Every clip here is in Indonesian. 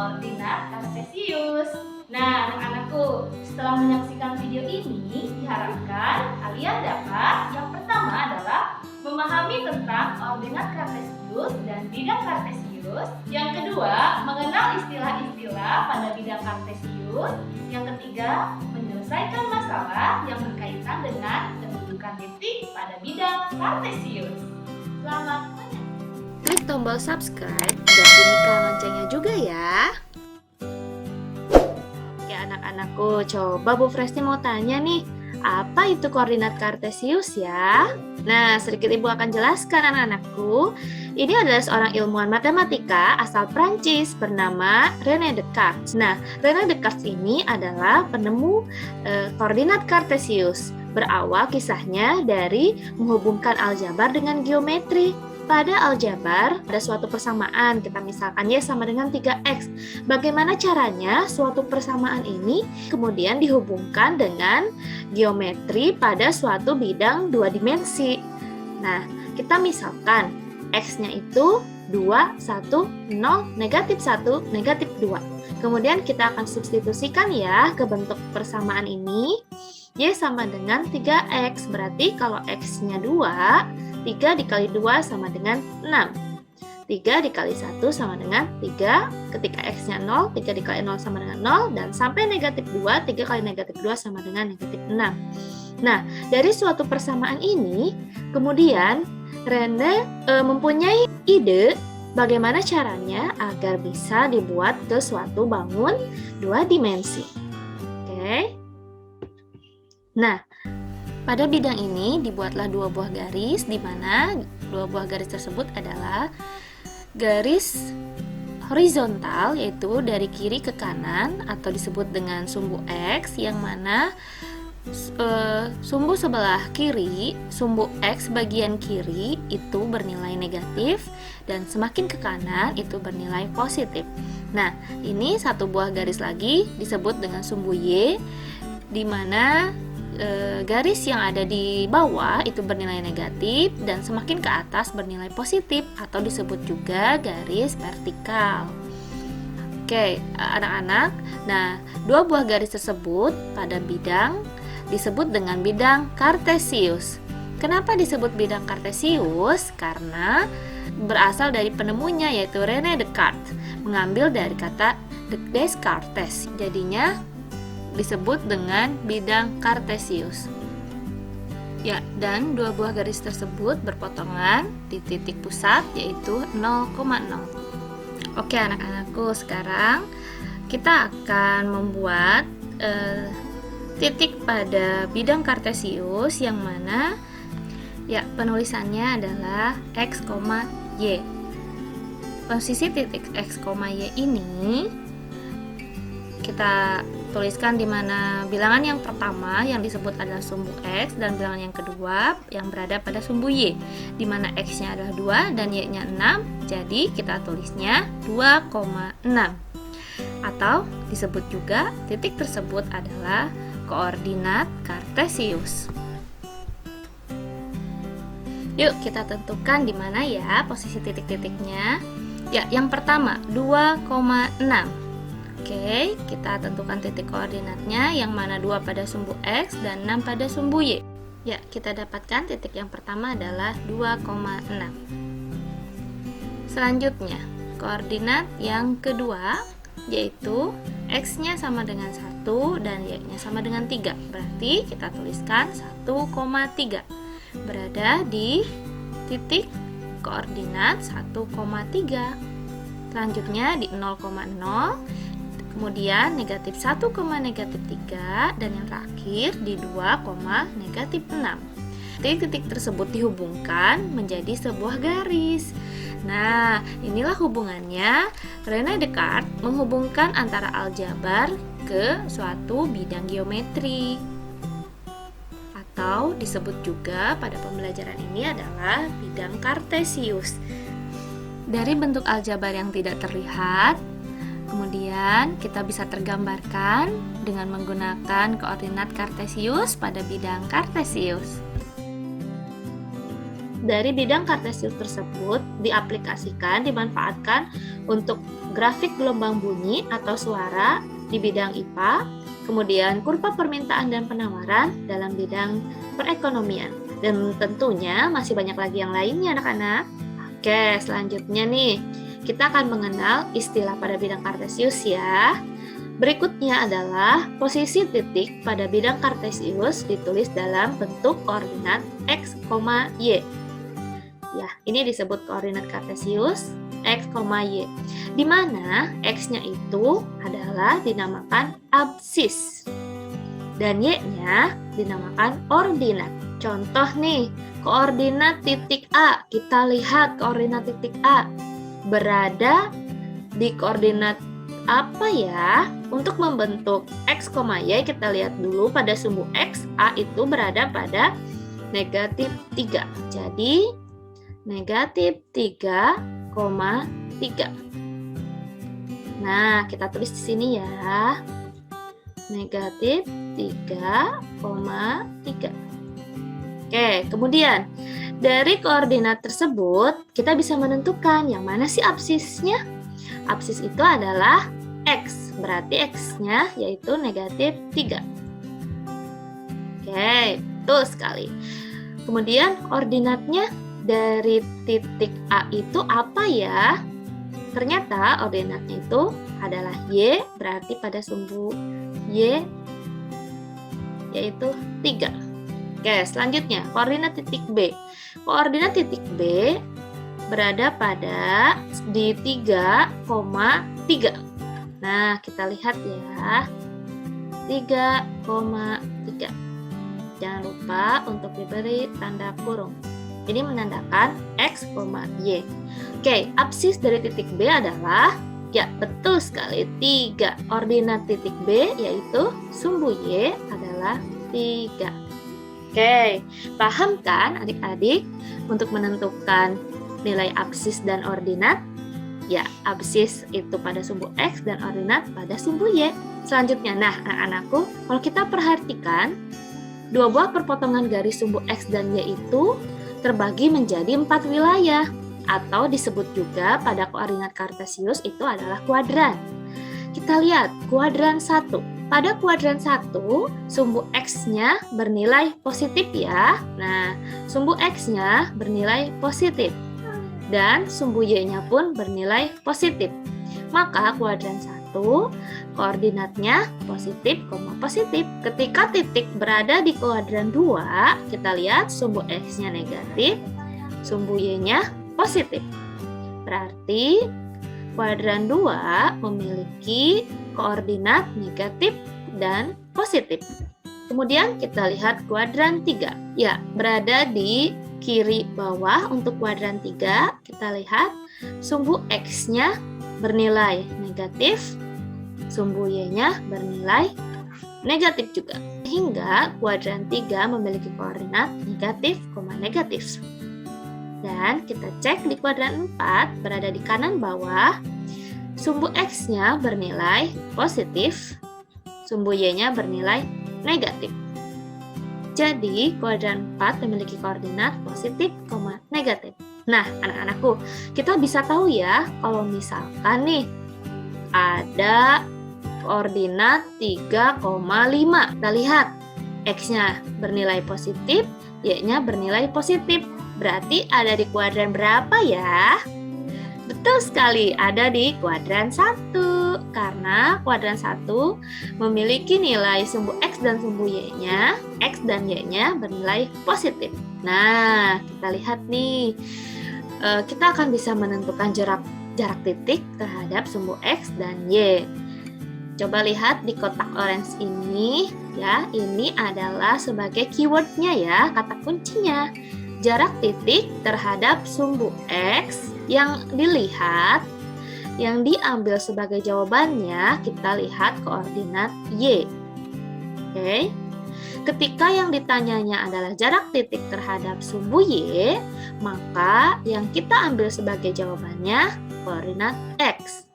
koordinat kartesius. Nah, anak-anakku, setelah menyaksikan video ini, diharapkan kalian dapat yang pertama adalah memahami tentang koordinat kartesius dan bidang kartesius. Yang kedua, mengenal istilah-istilah pada bidang kartesius. Yang ketiga, menyelesaikan masalah yang berkaitan dengan kedudukan titik pada bidang kartesius. Selamat menyaksikan. Klik tombol subscribe dan bunyikan loncengnya juga ya. Oke anak-anakku, coba Bu Fresti mau tanya nih, apa itu koordinat kartesius ya? Nah, sedikit Ibu akan jelaskan anak-anakku. Ini adalah seorang ilmuwan matematika asal Prancis bernama René Descartes. Nah, René Descartes ini adalah penemu koordinat kartesius. Berawal kisahnya dari menghubungkan aljabar dengan geometri. Pada aljabar, ada suatu persamaan, kita misalkan Y sama dengan 3X. Bagaimana caranya suatu persamaan ini kemudian dihubungkan dengan geometri pada suatu bidang 2 dimensi. Nah, kita misalkan X-nya itu 2, 1, 0, negatif 1, negatif 2. Kemudian kita akan substitusikan ya ke bentuk persamaan ini. Y sama dengan 3X, berarti kalau X-nya 2, 3 dikali 2 sama dengan 6. 3 dikali 1 sama dengan 3. Ketika X-nya 0, 3 dikali 0 sama dengan 0. Dan sampai negatif 2, 3 kali negatif 2 sama dengan negatif 6. Nah, dari suatu persamaan ini, kemudian René mempunyai ide bagaimana caranya agar bisa dibuat ke suatu bangun 2 dimensi. Oke. Nah, pada bidang ini dibuatlah 2 buah garis, di mana 2 buah garis tersebut adalah garis horizontal, yaitu dari kiri ke kanan atau disebut dengan sumbu X, yang mana sumbu sebelah kiri, sumbu X bagian kiri itu bernilai negatif dan semakin ke kanan itu bernilai positif. Nah, ini satu buah garis lagi disebut dengan sumbu Y, di mana garis yang ada di bawah itu bernilai negatif dan semakin ke atas bernilai positif atau disebut juga garis vertikal. Oke, anak-anak. Nah, 2 buah garis tersebut pada bidang disebut dengan bidang kartesius. Kenapa disebut bidang kartesius? Karena berasal dari penemunya yaitu René Descartes, mengambil dari kata Descartes. Jadinya disebut dengan bidang kartesius. Ya, dan 2 buah garis tersebut berpotongan di titik pusat yaitu 0,0. Oke anak-anakku, sekarang kita akan membuat titik pada bidang kartesius yang mana ya penulisannya adalah X, Y. Posisi titik X, Y ini kita tuliskan di mana bilangan yang pertama yang disebut adalah sumbu X dan bilangan yang kedua yang berada pada sumbu Y, di mana X-nya adalah 2 dan Y-nya 6, jadi kita tulisnya 2,6. Atau disebut juga titik tersebut adalah koordinat kartesius. Yuk kita tentukan di mana ya posisi titik-titiknya. Ya, yang pertama 2,6. Oke, kita tentukan titik koordinatnya yang mana 2 pada sumbu X dan 6 pada sumbu Y. Ya, kita dapatkan titik yang pertama adalah 2,6. Selanjutnya, koordinat yang kedua yaitu X-nya sama dengan 1 dan Y-nya sama dengan 3. Berarti kita tuliskan 1,3. Berada di titik koordinat 1,3. Selanjutnya di 0,0. Kemudian negatif 1, negatif 3 dan yang terakhir di 2, negatif 6. Titik-titik tersebut dihubungkan menjadi sebuah garis. Nah, inilah hubungannya René Descartes menghubungkan antara aljabar ke suatu bidang geometri. Atau disebut juga pada pembelajaran ini adalah bidang kartesius. Dari bentuk aljabar yang tidak terlihat, kemudian kita bisa tergambarkan dengan menggunakan koordinat kartesius pada bidang kartesius. dari bidang kartesius tersebut diaplikasikan, dimanfaatkan untuk grafik gelombang bunyi atau suara di bidang IPA, kemudian kurva permintaan dan penawaran dalam bidang perekonomian. Dan tentunya masih banyak lagi yang lainnya anak-anak. Oke, selanjutnya nih, kita akan mengenal istilah pada bidang kartesius ya. Berikutnya adalah posisi titik pada bidang kartesius ditulis dalam bentuk koordinat x, y. Ya, ini disebut koordinat kartesius x, y. Di mana x-nya itu adalah dinamakan absis dan y-nya dinamakan ordinat. Contoh nih, koordinat titik A. Kita lihat koordinat titik A berada di koordinat apa ya? Untuk membentuk x, y, kita lihat dulu pada sumbu x, A itu berada pada negatif 3. Jadi, negatif 3,3. Nah, kita tulis di sini ya. Negatif 3,3. Oke, kemudian dari koordinat tersebut kita bisa menentukan yang mana sih absisnya. Absis itu adalah x, berarti x-nya yaitu negatif 3. Oke, betul sekali. Kemudian koordinatnya dari titik A itu apa ya? Ternyata ordinatnya itu adalah y, berarti pada sumbu y yaitu 3. Oke, selanjutnya koordinat titik B. Koordinat titik B berada pada di 3,3. Nah, kita lihat ya. 3,3. Jangan lupa untuk diberi tanda kurung. Ini menandakan x, y. Oke, absis dari titik B adalah, ya betul sekali, 3. Ordinat titik B yaitu sumbu y adalah 3. Oke, paham kan adik-adik untuk menentukan nilai absis dan ordinat? Ya, absis itu pada sumbu x dan ordinat pada sumbu y. Selanjutnya, nah anak-anakku, kalau kita perhatikan, dua buah perpotongan garis sumbu x dan y itu terbagi menjadi 4 wilayah, atau disebut juga pada koordinat kartesius itu adalah kuadran. Kita lihat kuadran 1. Pada kuadran 1, sumbu x-nya bernilai positif ya. Nah, sumbu x-nya bernilai positif. Dan sumbu y-nya pun bernilai positif. Maka kuadran 1, koordinatnya positif, positif. Ketika titik berada di kuadran 2, kita lihat sumbu x-nya negatif, sumbu y-nya positif. Berarti kuadran 2 memiliki koordinat negatif dan positif. Kemudian kita lihat kuadran 3. Ya, berada di kiri bawah untuk kuadran 3. Kita lihat sumbu x-nya bernilai negatif, sumbu y-nya bernilai negatif juga. Sehingga kuadran 3 memiliki koordinat negatif, negatif. Dan kita cek di kuadran 4 berada di kanan bawah. Sumbu x-nya bernilai positif, sumbu y-nya bernilai negatif. Jadi, kuadran 4 memiliki koordinat positif, negatif. Nah, anak-anakku, kita bisa tahu ya, kalau misalkan nih, ada koordinat 3,5. Kita lihat, x-nya bernilai positif, y-nya bernilai positif. Berarti ada di kuadran berapa ya? Betul sekali, ada di kuadran 1. Karena kuadran 1 memiliki nilai sumbu x dan sumbu y-nya, x dan y-nya bernilai positif. Nah, kita lihat nih, kita akan bisa menentukan jarak titik terhadap sumbu x dan y. Coba lihat di kotak orange ini, ya, ini adalah sebagai keywordnya ya, kata kuncinya. Jarak titik terhadap sumbu x yang dilihat, yang diambil sebagai jawabannya, kita lihat koordinat y. Oke. Ketika yang ditanyanya adalah jarak titik terhadap sumbu y, maka yang kita ambil sebagai jawabannya koordinat x.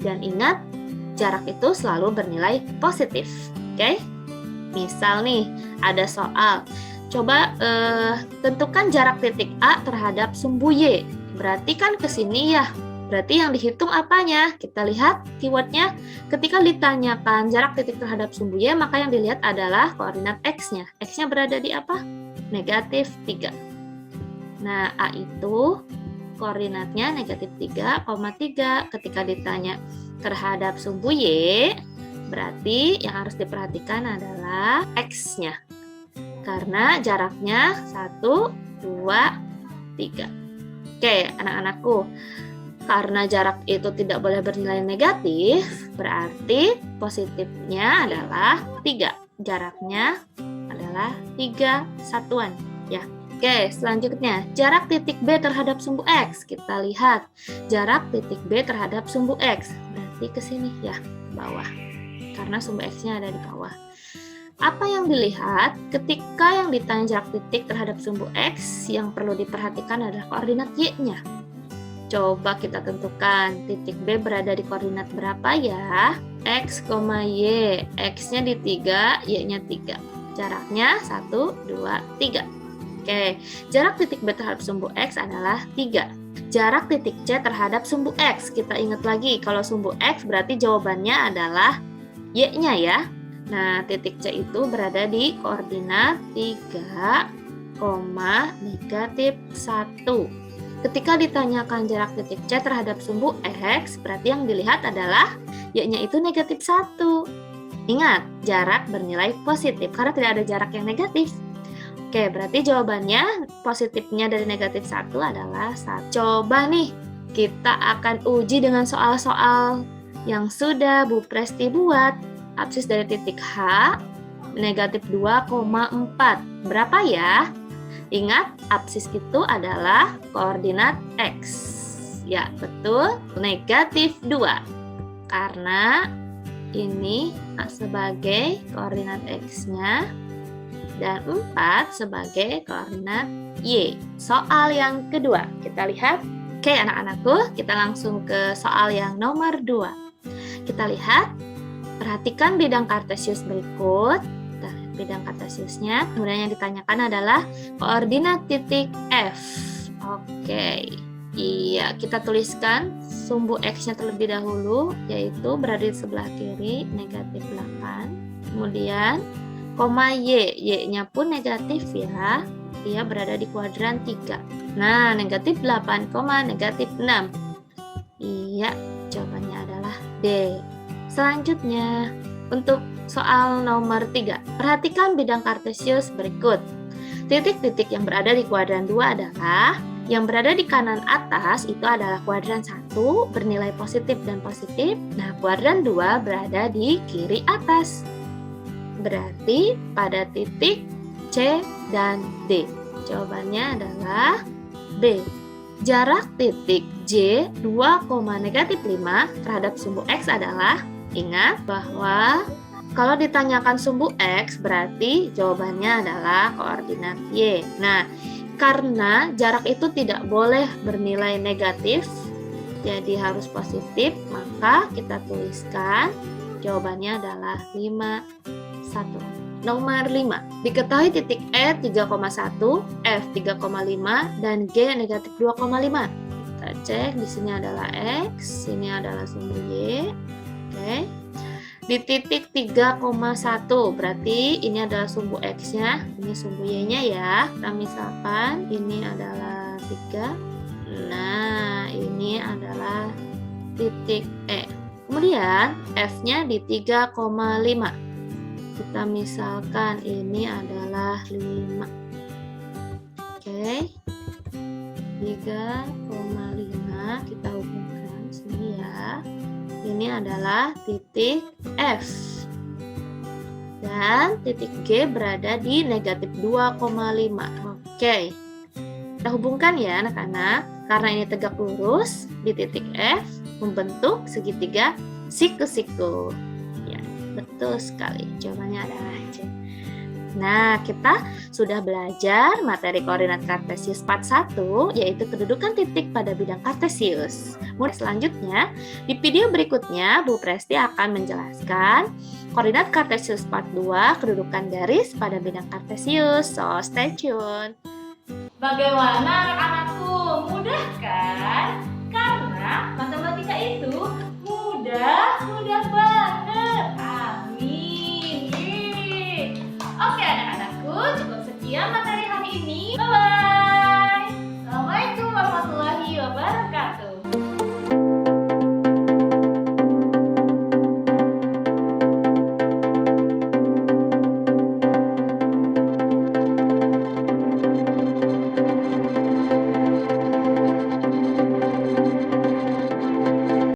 Dan ingat, jarak itu selalu bernilai positif. Oke? Misal nih, ada soal Coba tentukan jarak titik A terhadap sumbu Y. Berarti kan ke sini ya. Berarti yang dihitung apanya? Kita lihat keywordnya. Ketika ditanyakan jarak titik terhadap sumbu Y, maka yang dilihat adalah koordinat X-nya. X-nya berada di apa? Negatif 3. Nah, A itu koordinatnya negatif 3,3. Ketika ditanya terhadap sumbu Y, berarti yang harus diperhatikan adalah X-nya. Karena jaraknya 1, 2, 3. Oke, anak-anakku. Karena jarak itu tidak boleh bernilai negatif, berarti positifnya adalah 3. Jaraknya adalah 3 satuan. Ya. Oke, selanjutnya jarak titik B terhadap sumbu X. Kita lihat jarak titik B terhadap sumbu X. Berarti ke sini ya, bawah. Karena sumbu X-nya ada di bawah. Apa yang dilihat ketika yang ditanya jarak titik terhadap sumbu X, yang perlu diperhatikan adalah koordinat Y-nya. Coba kita tentukan titik B berada di koordinat berapa ya? X, Y. X-nya di 3, Y-nya 3. Jaraknya 1, 2, 3. Oke, jarak titik B terhadap sumbu X adalah 3. Jarak titik C terhadap sumbu X. Kita ingat lagi, kalau sumbu X berarti jawabannya adalah Y-nya ya. Nah, titik C itu berada di koordinat 3, negatif 1. Ketika ditanyakan jarak titik C terhadap sumbu X, berarti yang dilihat adalah Y-nya itu negatif 1. Ingat, jarak bernilai positif karena tidak ada jarak yang negatif. Oke, berarti jawabannya positifnya dari negatif 1 adalah 1. Coba nih, kita akan uji dengan soal-soal yang sudah Bu Presti buat. Absis dari titik H, negatif 2,4. Berapa ya? Ingat, absis itu adalah koordinat X. Ya, betul. Negatif 2. Karena ini sebagai koordinat X-nya dan 4 sebagai koordinat Y. Soal yang kedua, kita lihat. Oke, anak-anakku, kita langsung ke soal yang nomor 2. Kita lihat, perhatikan bidang kartesius berikut. Kita lihat bidang kartesiusnya. Kemudian yang ditanyakan adalah koordinat titik F. Oke. Iya, kita tuliskan sumbu X-nya terlebih dahulu, yaitu berada di sebelah kiri, negatif 8. Kemudian, koma Y. Y-nya pun negatif ya. Dia berada di kuadran 3. Nah, negatif 8, negatif 6. Iya, jawabannya adalah D. Selanjutnya, untuk soal nomor 3, perhatikan bidang kartesius berikut. Titik-titik yang berada di kuadran 2 adalah, yang berada di kanan atas itu adalah kuadran 1 bernilai positif dan positif. Nah, kuadran 2 berada di kiri atas. Berarti pada titik C dan D. Jawabannya adalah B. Jarak titik J 2, negatif 5 terhadap sumbu X adalah, ingat bahwa kalau ditanyakan sumbu X berarti jawabannya adalah koordinat Y. Nah, karena jarak itu tidak boleh bernilai negatif, jadi harus positif, maka kita tuliskan jawabannya adalah 5, 1. Nomor 5. Diketahui titik E 3,1, F 3,5, dan G negatif 2,5. Kita cek, di sini adalah X, sini adalah sumbu Y. Oke. Di titik 3,1 berarti ini adalah sumbu X-nya, ini sumbu Y-nya ya. Kita misalkan ini adalah 3. Nah, ini adalah titik E. Kemudian F-nya di 3,5. Kita misalkan ini adalah 5. Oke. 3,5 kita hubungkan sini ya. Ini adalah titik F. Dan titik G berada di negatif 2,5. Oke. Kita hubungkan ya anak-anak. Karena ini tegak lurus, di titik F membentuk segitiga siku-siku. Ya, betul sekali. Jawabannya adalah C. Nah, kita sudah belajar materi koordinat kartesius part 1, yaitu kedudukan titik pada bidang kartesius. Mulai selanjutnya, di video berikutnya, Bu Presti akan menjelaskan koordinat kartesius part 2, kedudukan garis pada bidang kartesius. So, stay tune. Bagaimana anak-anakku? Mudah kan? Karena matematika itu mudah banget. Amin. Yeay. Oke anak-anakku, cukup sekian materi hari ini. Bye-bye.